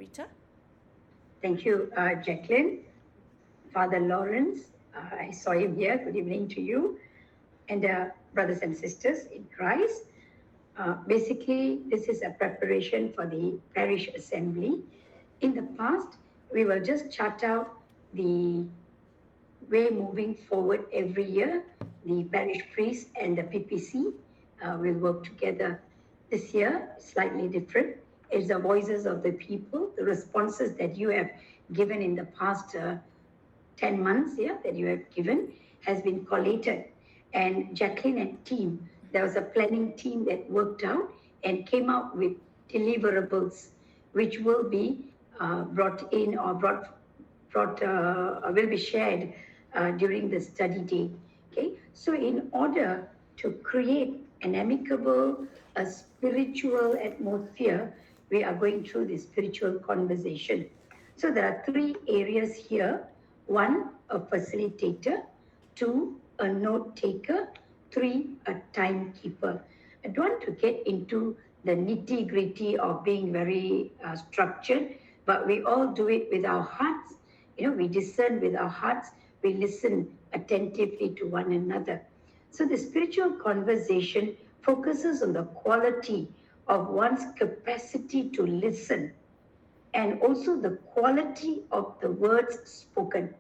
moderator. Thank you, Jacqueline. Father Lawrence, I saw him here. Good evening to you. And brothers and sisters in Christ. Basically, this is a preparation for the parish assembly. In the past, we will just chart out the way moving forward every year. The parish priest and the PPC will work together. This year, slightly different. It's the voices of the people, the responses that you have given in the past 10 months that you have given has been collated. And Jacqueline and team, there was a planning team that worked out and came out with deliverables, which will be brought in or will be shared during the study day. Okay, so in order to create an amicable, a spiritual atmosphere, we are going through this spiritual conversation. So there are three areas here. One, a facilitator. Two, a note taker. Three, a timekeeper. I don't want to get into the nitty gritty of being very structured, but we all do it with our hearts. We discern with our hearts. We listen attentively to one another. So the spiritual conversation focuses on the quality of one's capacity to listen and also the quality of the words spoken.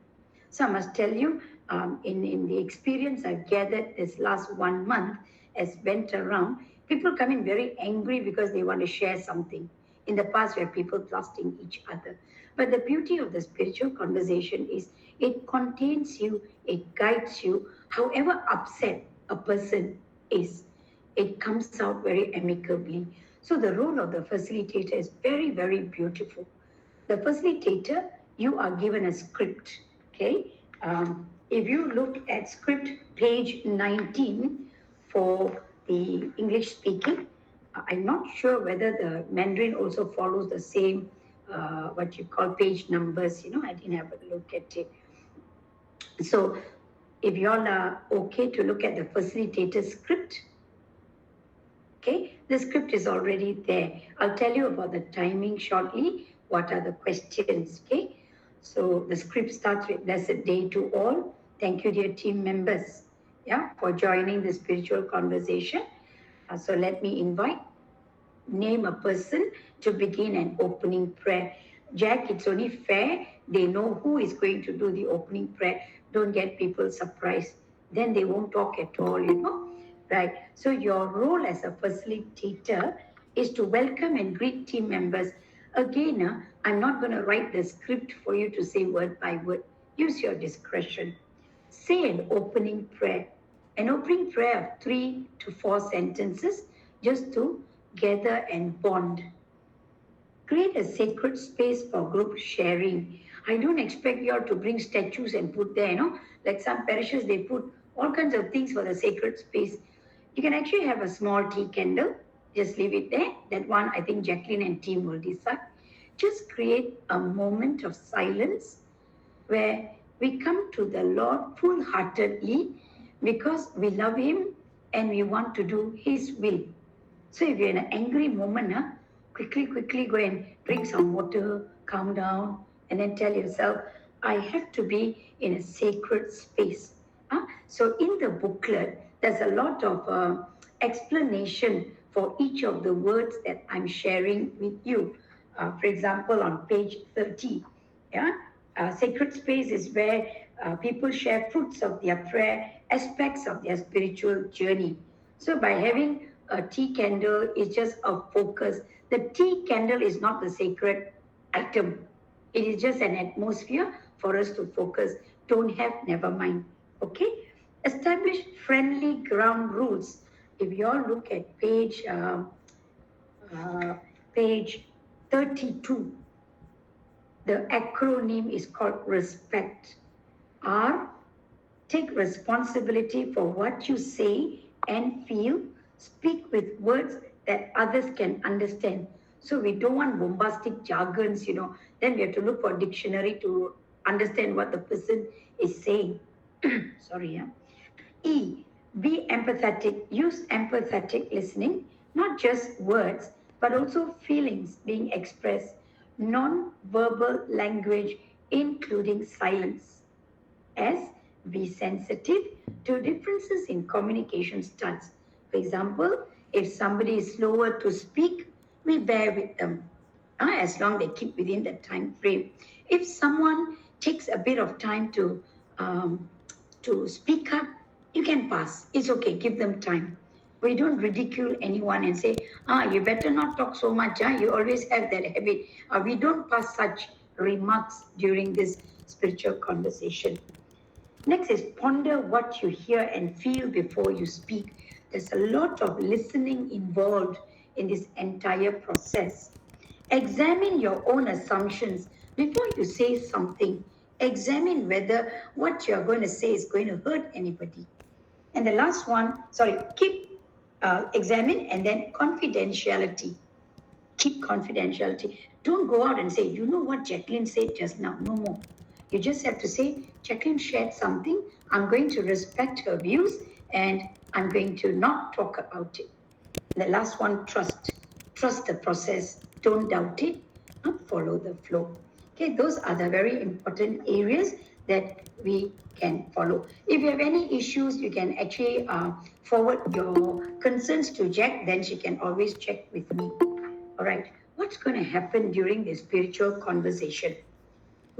So I must tell you, in the experience I've gathered this last 1 month as went around, people come in very angry because they want to share something. In the past, we have people blasting each other. But the beauty of the spiritual conversation is it contains you, it guides you, however upset a person is. It comes out very amicably. So the role of the facilitator is very, very beautiful. The facilitator, you are given a script, okay? If you look at script page 19 for the English speaking, I'm not sure whether the Mandarin also follows the same, what you call page numbers, I didn't have a look at it. So if you all are okay to look at the facilitator script, okay, the script is already there. I'll tell you about the timing shortly. What are the questions, okay? So the script starts with blessed day to all. Thank you, dear team members, for joining the spiritual conversation. So let me name a person to begin an opening prayer. Jack, it's only fair they know who is going to do the opening prayer. Don't get people surprised. Then they won't talk at all, right? So your role as a facilitator is to welcome and greet team members. Again, I'm not going to write the script for you to say word by word. Use your discretion. Say an opening prayer. An opening prayer of 3 to 4 sentences just to gather and bond. Create a sacred space for group sharing. I don't expect you all to bring statues and put there, like some parishes, they put all kinds of things for the sacred space. You can actually have a small tea candle. Just leave it there. That one, I think Jacqueline and team will decide. Just create a moment of silence where we come to the Lord full-heartedly because we love Him and we want to do His will. So if you're in an angry moment, quickly go and drink some water, calm down, and then tell yourself, I have to be in a sacred space. So in the booklet, there's a lot of explanation for each of the words that I'm sharing with you. For example, on page 30, sacred space is where people share fruits of their prayer, aspects of their spiritual journey. So by having a tea candle is just a focus. The tea candle is not the sacred item. It is just an atmosphere for us to focus. Don't have, never mind. Okay? Establish friendly ground rules. If you all look at page 32, the acronym is called RESPECT. R, take responsibility for what you say and feel. Speak with words that others can understand. So we don't want bombastic jargons, Then we have to look for a dictionary to understand what the person is saying. Sorry, E, be empathetic. Use empathetic listening, not just words, but also feelings being expressed. non-verbal language, including silence. S. Be sensitive to differences in communication styles. For example, if somebody is slower to speak, we bear with them, as long they keep within the time frame. If someone takes a bit of time to speak up, you can pass. It's okay, give them time. We don't ridicule anyone and say, you better not talk so much. You always have that habit. We don't pass such remarks during this spiritual conversation. Next is ponder what you hear and feel before you speak. There's a lot of listening involved in this entire process. Examine your own assumptions before you say something. Examine whether what you're going to say is going to hurt anybody. And the last one, examine and then confidentiality. Keep confidentiality. Don't go out and say, you know what Jacqueline said just now. No more. You just have to say, Jacqueline shared something. I'm going to respect her views and I'm going to not talk about it. The last one, trust. Trust the process. Don't doubt it. Follow the flow. Okay, those are the very important areas that we can follow. If you have any issues, you can actually forward your concerns to Jack. Then she can always check with me. All right, what's going to happen during the spiritual conversation?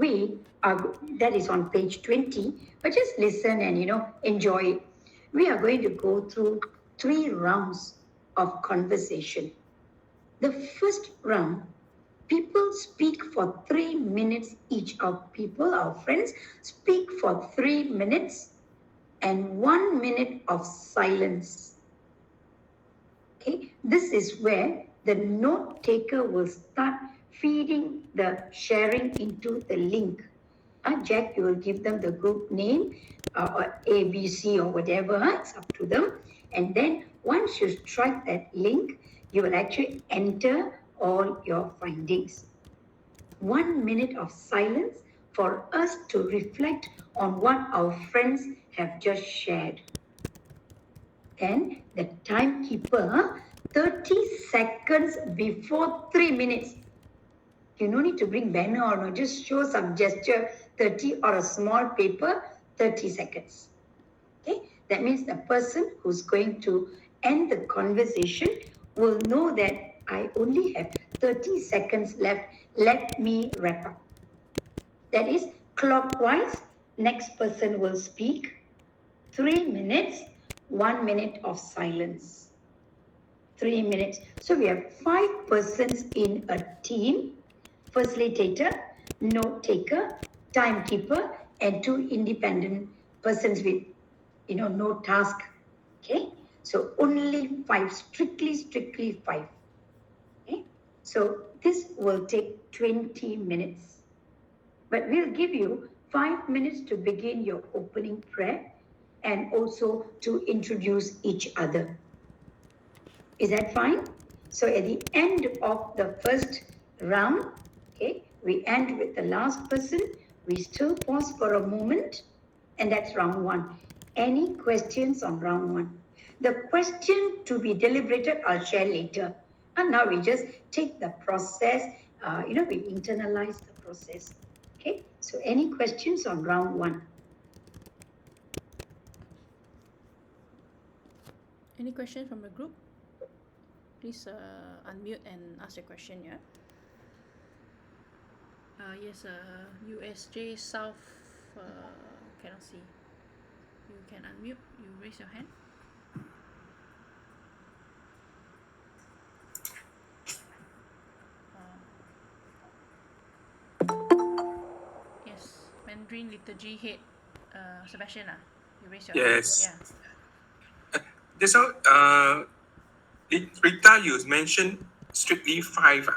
That is on page 20, but just listen and, enjoy it. We are going to go through 3 rounds of conversation. The first round, people speak for 3 minutes each. Our friends, speak for 3 minutes and 1 minute of silence. Okay, this is where the note taker will start feeding the sharing into the link. Jack, you will give them the group name or ABC or whatever, it's up to them. And then once you strike that link, you will actually enter all your findings. 1 minute of silence for us to reflect on what our friends have just shared. And the timekeeper, 30 seconds before 3 minutes. You no need to bring banner or no, just show some gesture, 30 or a small paper, 30 seconds. Okay, that means the person who's going to end the conversation will know that I only have 30 seconds left. Let me wrap up. That is clockwise, next person will speak. 3 minutes, 1 minute of silence. 3 minutes. So we have 5 persons in a team. Facilitator, note taker, timekeeper, and 2 independent persons with, no task. Okay, so only 5, strictly 5. Okay, so this will take 20 minutes. But we'll give you 5 minutes to begin your opening prayer and also to introduce each other. Is that fine? So at the end of the first round, okay, we end with the last person. We still pause for a moment, and that's round 1. Any questions on round 1? The question to be deliberated, I'll share later. And now we just take the process, we internalize the process. Okay, so any questions on round 1? Any questions from the group? Please unmute and ask your question, yeah? Yes, USJ South, cannot see. You can unmute, you raise your hand. Yes, Mandarin Liturgy Head, Sebastian, you raise your hand. Yes. Yeah. Just now, Rita, you mentioned strictly 5.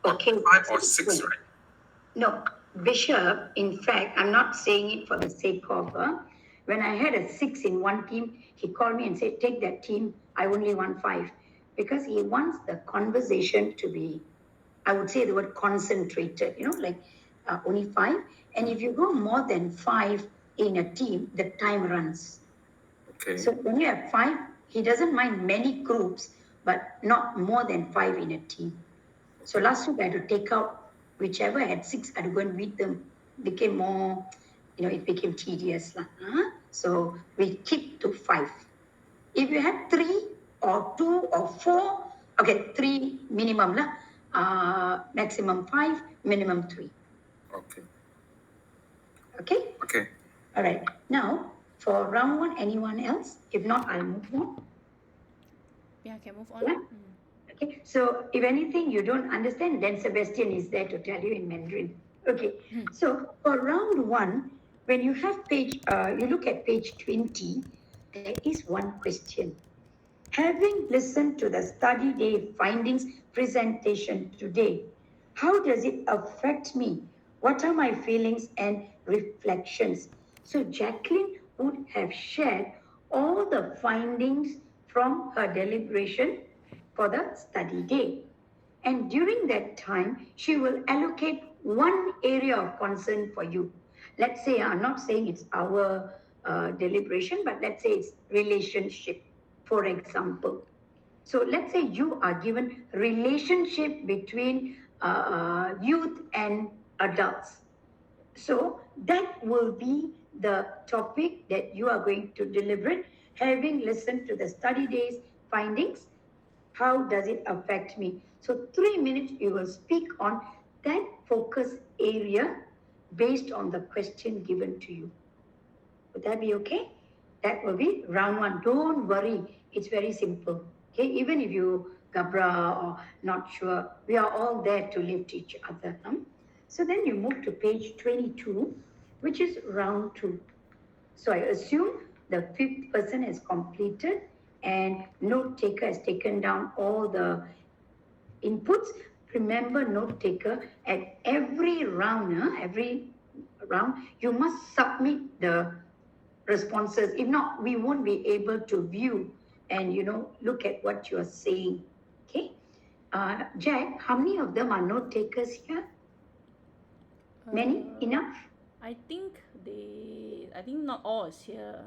Okay. 5 or 6, right? No, Bishop, in fact, I'm not saying it for the sake of, when I had a 6 in one team, he called me and said, take that team, I only want 5. Because he wants the conversation to be, I would say the word concentrated, only 5. And if you go more than 5 in a team, the time runs. Okay. So when you have 5, he doesn't mind many groups, but not more than 5 in a team. So last week I had to take out whichever had 6, I had to go and read them. Became more, it became tedious. So we keep to 5. If you have 3 or 2 or 4, okay, 3 minimum lah. Maximum 5, minimum 3. Okay. Okay? Okay. All right. Now, for round 1, anyone else? If not, I'll move on. Yeah, can move on. Yeah. Okay. So, if anything you don't understand, then Sebastian is there to tell you in Mandarin. Okay. So, for round 1, when you have you look at page 20, there is one question. Having listened to the study day findings presentation today, how does it affect me? What are my feelings and reflections? So Jacqueline would have shared all the findings from her deliberation for the study day. And during that time, she will allocate one area of concern for you. Let's say, I'm not saying it's our deliberation, but let's say it's relationship, for example. So let's say you are given relationship between youth and adults. So that will be the topic that you are going to deliberate, having listened to the study day's findings. How does it affect me? So 3 minutes you will speak on that focus area based on the question given to you. Would that be okay? That will be round 1. Don't worry, it's very simple. Okay, even if you gabra or not sure, we are all there to lift each other. So then you move to page 22, which is round 2. So I assume the 5th person has completed and note taker has taken down all the inputs. Remember, note taker, at every round, you must submit the responses. If not, we won't be able to view and look at what you are saying. Okay, Jack, how many of them are note takers here? Many? Enough? I think not all is here.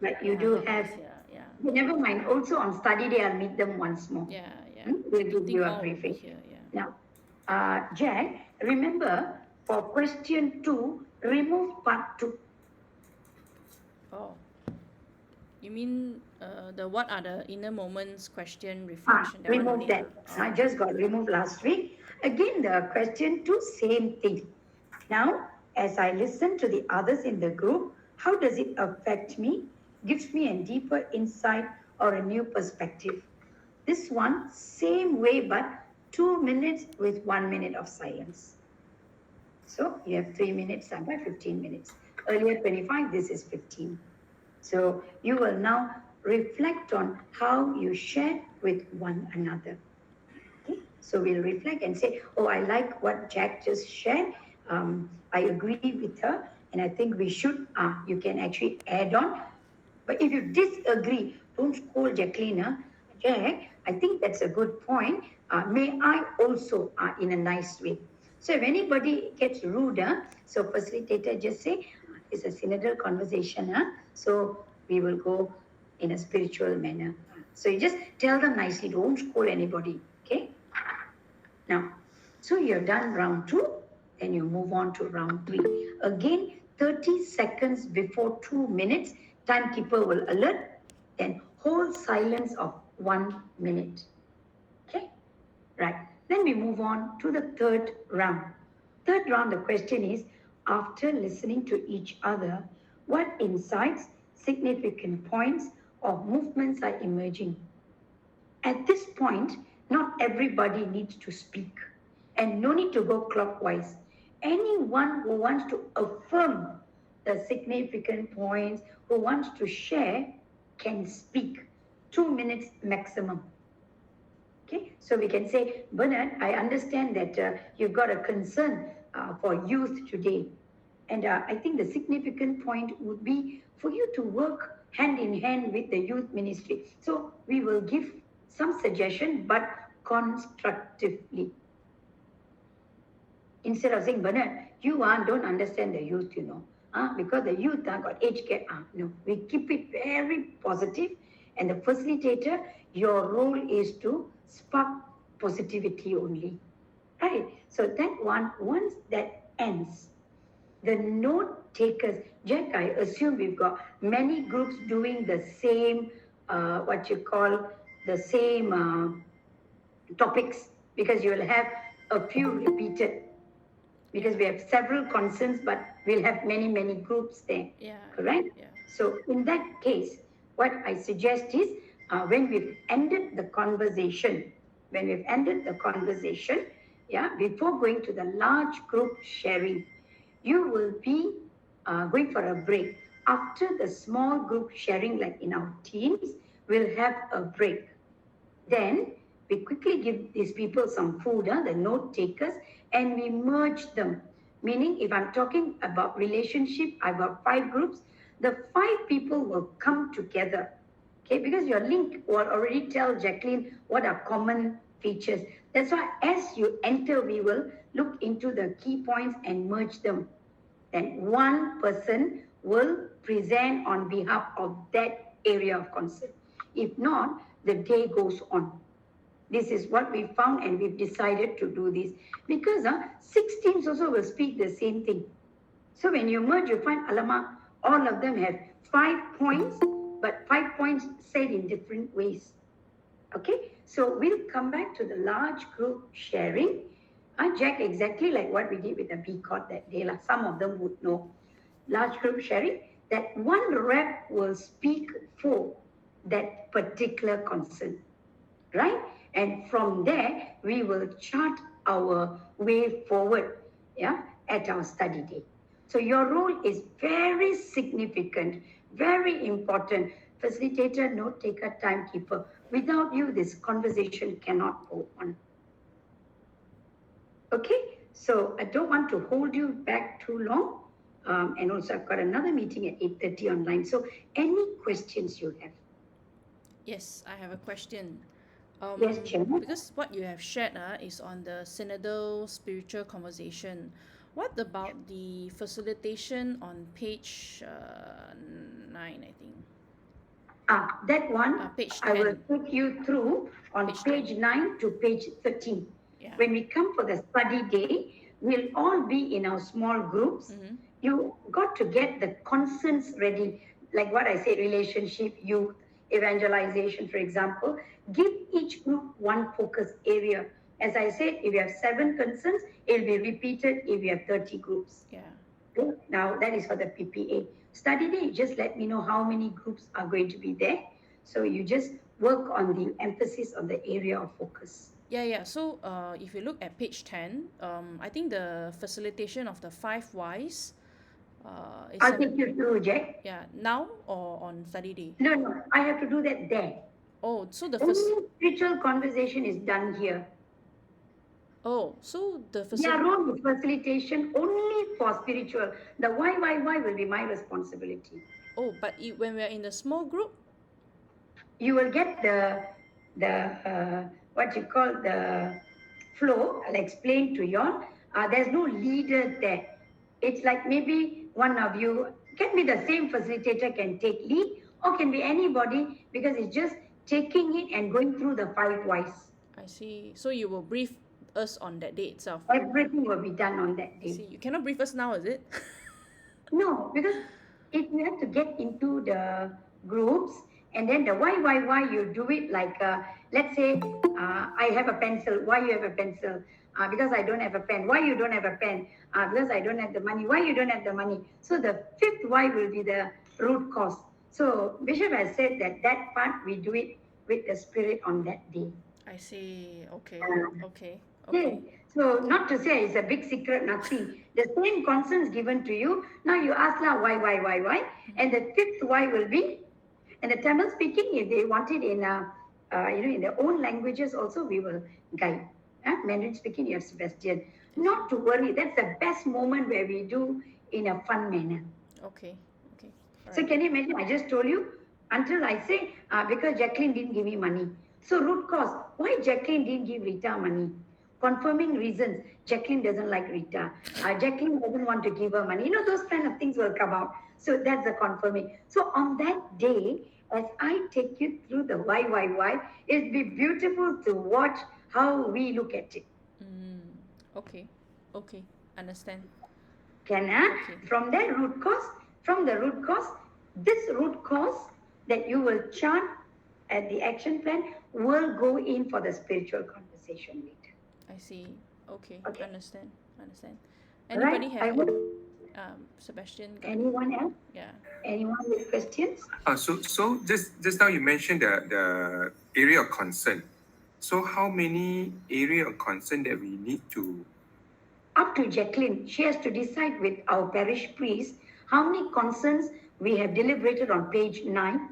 But you do have. Yeah. Never mind. Also on study day, I'll meet them once more. Yeah. We'll give you a briefing. Here, yeah. Now, Jack, remember for question 2, remove part 2. Oh. You mean the what are the inner moments question reflection? Remove that. I just got removed last week. Again, the question 2, same thing. Now, as I listen to the others in the group, how does it affect me? Gives me a deeper insight or a new perspective. This one, same way, but 2 minutes with 1 minute of silence. So you have 3 minutes, by 15 minutes. Earlier 25, this is 15. So you will now reflect on how you share with one another. Okay? So we'll reflect and say, oh, I like what Jack just shared. I agree with her, and I think we should, you can actually add on. But if you disagree, don't scold Jacqueline. Jack, I think that's a good point. May I also, in a nice way. So if anybody gets rude, so facilitator just say, it's a synodal conversation. So we will go in a spiritual manner. So you just tell them nicely, don't scold anybody. Okay? Now, so you're done round 2, then you move on to round 3. Again, 30 seconds before 2 minutes, timekeeper will alert, then hold silence of 1 minute. Okay? Right. Then we move on to the 3rd round. 3rd round, the question is, after listening to each other, what insights, significant points, or movements are emerging? At this point, not everybody needs to speak, and no need to go clockwise. Anyone who wants to affirm the significant points, who wants to share, can speak. 2 minutes maximum. Okay, so we can say, Bernard, I understand that you've got a concern for youth today. And I think the significant point would be for you to work hand in hand with the youth ministry. So we will give some suggestion, but constructively. Instead of saying, Bernard, you don't understand the youth, because the youth got age gap. No, we keep it very positive. And the facilitator, your role is to spark positivity only. Right. So that one, once that ends, the note takers, Jack, I assume we've got many groups doing the same, what you call the same topics, because you will have a few repeated, because we have several concerns, but we'll have many, many groups there. Yeah. Correct? Yeah. So in that case, what I suggest is when we've ended the conversation, yeah, before going to the large group sharing, you will be going for a break. After the small group sharing, like in our teams, we'll have a break. Then we quickly give these people some food, the note takers, and we merge them. Meaning, if I'm talking about relationship, I've got 5 groups. The 5 people will come together, okay? Because your link will already tell Jacqueline what are common features. That's why as you enter, we will look into the key points and merge them. Then one person will present on behalf of that area of concern. If not, the day goes on. This is what we found, and we've decided to do this because 6 teams also will speak the same thing. So when you merge, you find Alama, all of them have 5 points, but 5 points said in different ways. Okay, so we'll come back to the large group sharing. Jack, exactly like what we did with the BCOT that day. Some of them would know. Large group sharing, that one rep will speak for that particular concern, right? And from there, we will chart our way forward, yeah, at our study day. So your role is very significant, very important. Facilitator, note taker, timekeeper. Without you, this conversation cannot go on. Okay, so I don't want to hold you back too long. And also I've got another meeting at 8:30 online. So any questions you have? Yes, I have a question. Yes, Chairman. Because what you have shared is on the synodal spiritual conversation. What about the facilitation on page 9, I think? That one, Page I will 10. take you through on Page 10. page 9 to page 13. Yeah. When we come for the study day, we'll all be in our small groups. Mm-hmm. You got to get the concerns ready, like what I said, relationship, youth, evangelization, for example. Give each group one focus area. As I said, if you have 7 concerns, it'll be repeated if you have 30 groups. Yeah. Okay? Now, that is for the PPA. Study day, just let me know how many groups are going to be there. So you just work on the emphasis on the area of focus. Yeah. So if you look at page 10, I think the facilitation of the 5 whys is I'll take you through, Jack. yeah, now or on study day? No, I have to do that there. Oh, so the Only spiritual conversation is done here. Oh, so the Their role is facilitation only for spiritual. The why will be my responsibility. Oh, but when we are in the small group? You will get the what you call the flow. I'll explain to you all. There's no leader there. It's like maybe one of you, can be the same facilitator, can take lead, or can be anybody, because it's just taking it and going through the 5 whys. I see. So you will brief us on that day itself? Everything will be done on that I day. see. You cannot brief us now, is it? No, because if you have to get into the groups, and then the why you do it like, let's say, I have a pencil. Why you have a pencil? Because I don't have a pen. Why you don't have a pen? Because I don't have the money. Why you don't have the money? So the 5th why will be the root cause. So Bishop has said that part we do it with the spirit on that day. I see. Okay. Okay. Okay. So not to say it's a big secret, nothing. The same concerns given to you. Now you ask lah why, and the 5th why will be, and the Tamil speaking, if they want it in in their own languages also, we will guide. Mandarin speaking, you have Sebastian. Not to worry. That's the best moment where we do in a fun manner. Okay. So can you imagine? I just told you until I say because Jacqueline didn't give me money. So root cause, why Jacqueline didn't give Rita money? Confirming reasons. Jacqueline doesn't like Rita. Jacqueline doesn't want to give her money. Those kind of things will come out. So that's the confirming. So on that day, as I take you through the why, it'll be beautiful to watch how we look at it. Okay. Okay. Understand. Can Okay. from that root cause, this root cause that you will chart at the action plan will go in for the spiritual conversation later. I see. Okay. Okay. Understand. Understand. All right. Anybody have I would. Sebastian got Anyone else? yeah. Anyone with questions? So just now you mentioned the area of concern. So how many area of concern that we need to? Up to Jacqueline. She has to decide with our parish priest how many concerns we have deliberated on page 9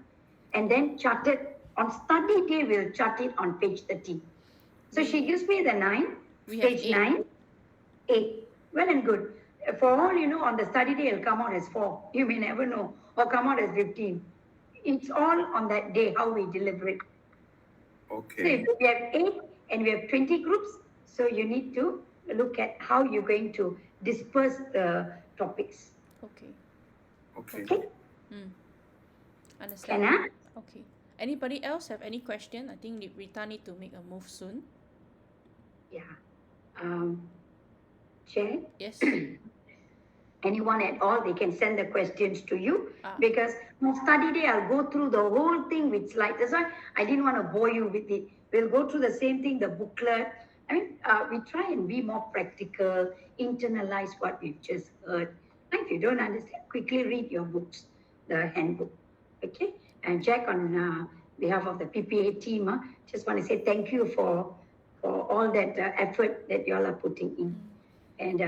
and then charted on study day. We'll chart it on page 13. So she We gives me the 9, we have page 8. 9, 8. Well and good. For all you know, on the study day, it'll come out as 4. You may never know. Or come out as 15. It's all on that day how we deliberate. So Okay. if we have 8 and we have 20 groups, so you need to look at how you're going to disperse the topics. Okay. Okay. Okay? Understand. Can I? Okay. Anybody else have any question? I think Rita need to make a move soon. Yeah. Chair, Yes. anyone at all, they can send the questions to you Ah. because on study day, I'll go through the whole thing with slides. That's why I didn't want to bore you with it. We'll go through the same thing, the booklet. I mean, we try and be more practical, internalize what we've just heard. And if you don't understand, quickly read your books, the handbook. Okay? And Jack, on behalf of the PPA team, just want to say thank you for all that effort that you all are putting in. And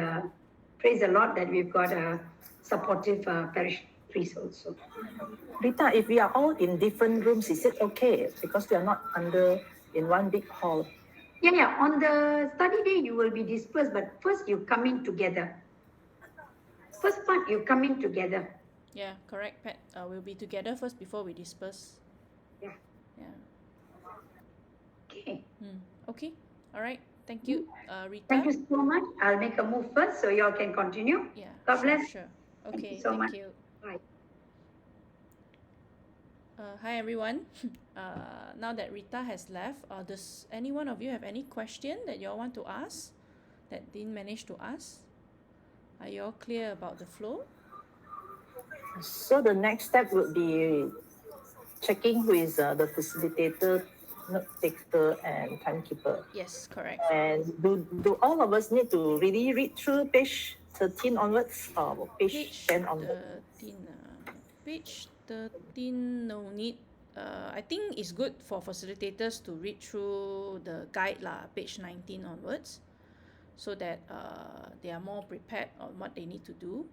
praise the Lord that we've got a supportive parish priest also. Rita, if we are all in different rooms, is it okay? Because we are not under in one big hall. Yeah. On the study day, you will be dispersed, but first you come in together. First part, you come in together. Yeah, correct, Pat. We'll be together first before we disperse. Yeah. Yeah. Okay. Okay. All right. Thank you, Rita. Thank you so much. I'll make a move first so you all can continue. Yeah. God sure, bless. Sure. Thank Okay. you so much. you. Bye. Hi everyone. Now that Rita has left, does any one of you have any question that you all want to ask that didn't manage to ask? Are you all clear about the flow? So the next step would be checking who is the facilitator, note taker, and timekeeper. Yes, correct. And do all of us need to really read through page 13 onwards or page 10 onwards? 13. Page 13, no need. I think it's good for facilitators to read through the guide lah, page 19 onwards, so that they are more prepared on what they need to do.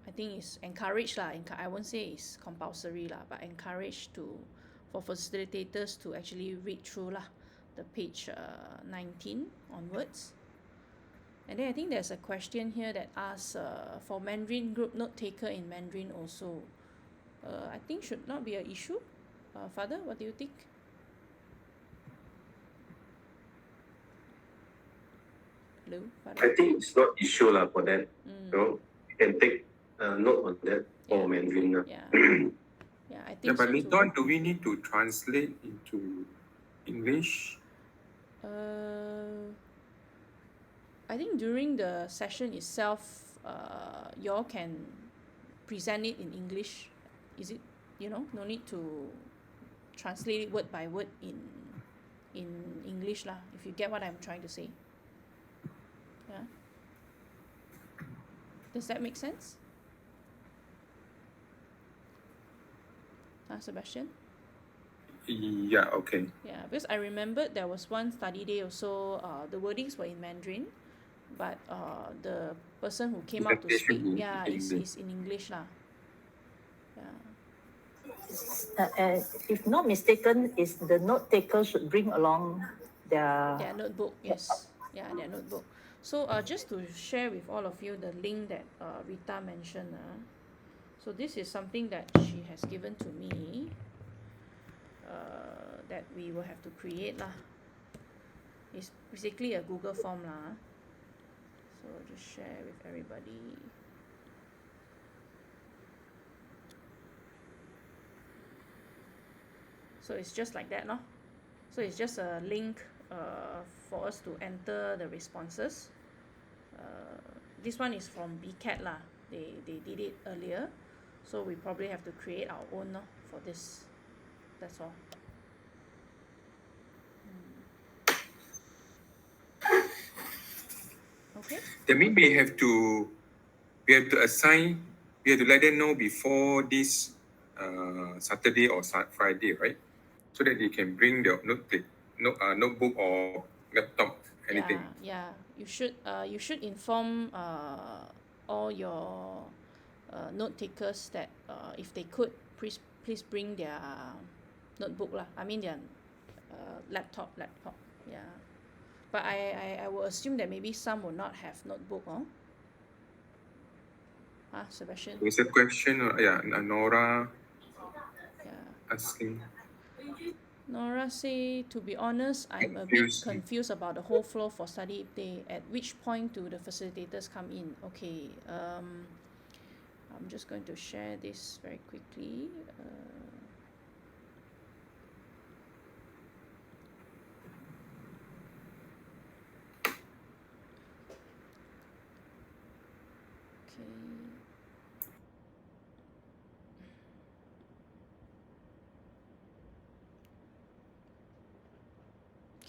I think it's encouraged lah. I won't say it's compulsory lah, but encouraged for facilitators to actually read through lah, the page 19 onwards. And then I think there's a question here that asks for Mandarin group note taker in Mandarin also. I think should not be an issue. Father, what do you think? Hello, Father. I think it's not issue lah for that. You know, you can take note on that for Mandarin. Yeah. Yeah, I Yeah, think but so later too. on, do we need to translate into English? I think during the session itself, you all can present it in English. Is it, no need to translate it word by word in English lah, if you get what I'm trying to say. Yeah. Does that make sense? Sebastian? Yeah, okay. Yeah, because I remembered there was one study day also, the wordings were in Mandarin, but the person who came out to speak, Presentation is in English lah. Yeah. And if not mistaken, is the note taker should bring along their notebook, yes. Yeah, their notebook. So just to share with all of you the link that Rita mentioned. So this is something that she has given to me, that we will have to create lah. It's basically a Google form lah. So just share with everybody. So it's just like that, no? So it's just a link for us to enter the responses. this one is from BCAT lah. They did it earlier, so we probably have to create our own for this. That's all. Okay. That means we have to assign, we have to let them know before this Saturday or Friday, right? So that they can bring the notebook or laptop, anything. Yeah. You should inform all your note takers that if they could, please bring their notebook lah. I mean their laptop. Yeah. But I will assume that maybe some will not have notebook, Sebastian? There's a question, Nora Yeah. asking. Nora say, to be honest, I'm a bit confused about the whole flow for study day. At which point do the facilitators come in? Okay, I'm just going to share this very quickly.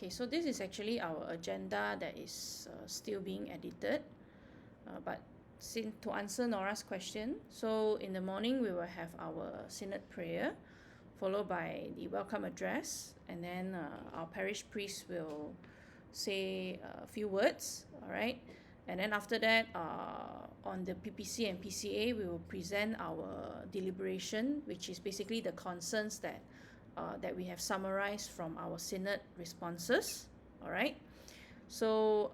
Okay, so this is actually our agenda that is still being edited. But to answer Nora's question, so in the morning we will have our synod prayer, followed by the welcome address, and then our parish priest will say a few words, all right? And then after that, on the PPC and PCA, we will present our deliberation, which is basically the concerns that we have summarized from our synod responses, all right? So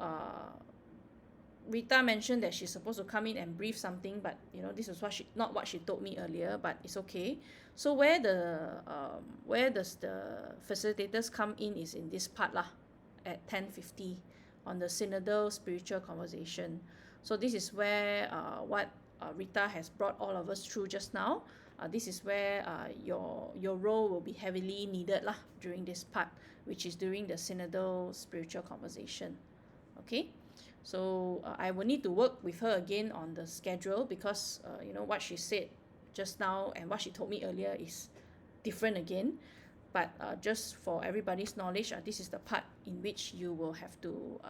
Rita mentioned that she's supposed to come in and brief something, but this is not what she told me earlier, but it's okay. So where does the facilitators come in is in this part lah, at 10:50 on the synodal spiritual conversation. So this is where what Rita has brought all of us through just now. This is where your role will be heavily needed lah during this part, which is during the synodal spiritual conversation. Okay, so I will need to work with her again on the schedule because what she said just now and what she told me earlier is different again. But just for everybody's knowledge, this is the part in which you will have to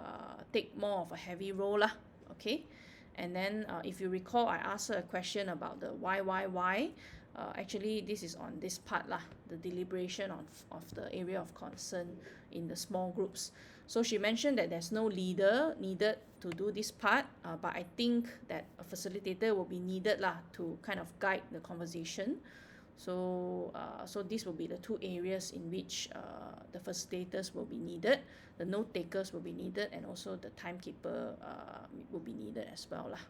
take more of a heavy role lah. Okay. And then if you recall, I asked her a question about the why. Actually, this is on this part lah, the deliberation of the area of concern in the small groups. So she mentioned that there's no leader needed to do this part, but I think that a facilitator will be needed lah to kind of guide the conversation. So these will be the two areas in which the facilitators will be needed, the note takers will be needed, and also the timekeeper will be needed as well lah.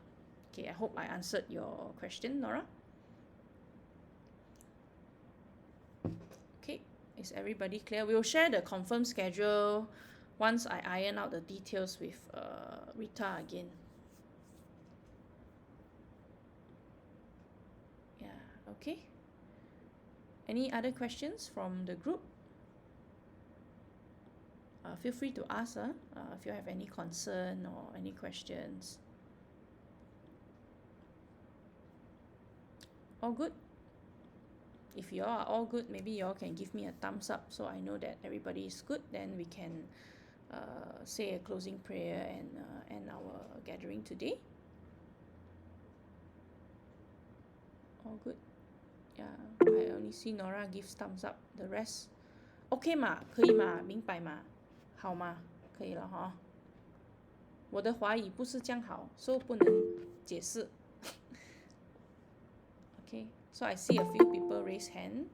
Okay, I hope I answered your question, Nora. Okay, is everybody clear? We will share the confirmed schedule once I iron out the details with Rita again. Yeah, okay. Any other questions from the group? Feel free to ask if you have any concern or any questions. All good? If you all are all good, maybe you all can give me a thumbs up so I know that everybody is good. Then we can say a closing prayer and end our gathering today. All good? Yeah, I only see Nora gives thumbs up. The rest, OK 嘛？可以嘛？明白嘛？好吗？可以了哈。我的华语不是这样好，所以不能解释。Okay, so I see a few people raise hand.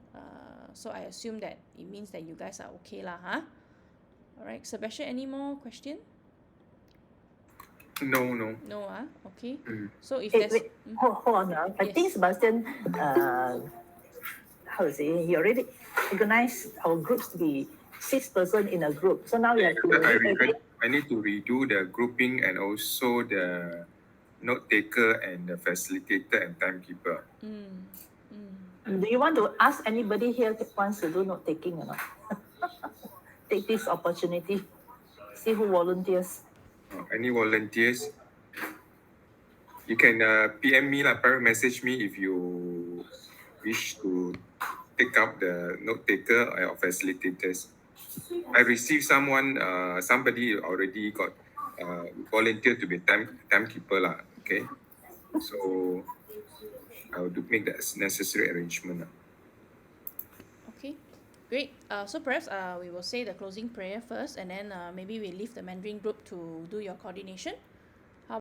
So I assume that it means that you guys are okay lah, huh? Alright, Sebastian, any more question? No. No, okay. So if there's... Hold on. I think Sebastian, how to say, he already organized our groups to be 6 persons in a group. So now you have to... I need to redo the grouping and also the note taker and the facilitator and timekeeper. Do you want to ask anybody here who wants to do note taking or not? Take this opportunity. See who volunteers. Any volunteers? you can PM me lah, private message me if you wish to take up the note taker or facilitators. I received somebody already got volunteer to be timekeeper lah. Okay, so I will make the necessary arrangement lah. Okay, great. So perhaps we will say the closing prayer first, and then maybe we leave the Mandarin group to do your coordination.